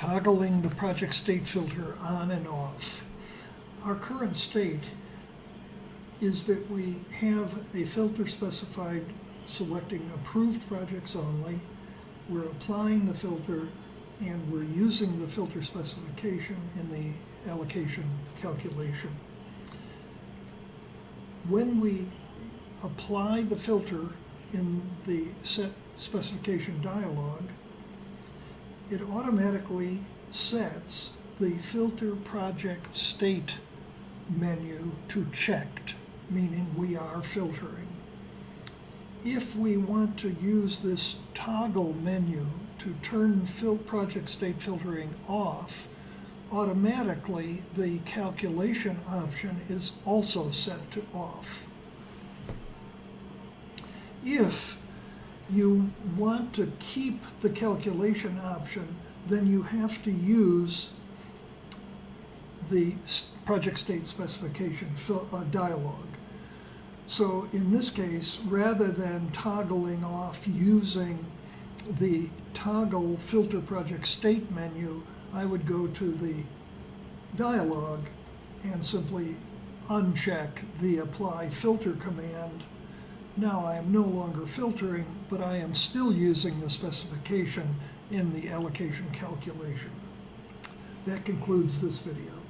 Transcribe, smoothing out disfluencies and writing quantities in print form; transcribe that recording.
toggling the project state filter on and off. Our current state is that we have a filter specified selecting approved projects only. We're applying the filter and we're using the filter specification in the allocation calculation. When we apply the filter in the set specification dialog, it automatically sets the filter project state menu to checked, meaning we are filtering. If we want to use this toggle menu to turn project state filtering off, automatically the calculation option is also set to off. If you want to keep the calculation option, then you have to use the project state specification dialog. So in this case, rather than toggling off using the toggle filter project state menu, I would go to the dialog and simply uncheck the apply filter command. Now I am no longer filtering, but I am still using the specification in the allocation calculation. That concludes this video.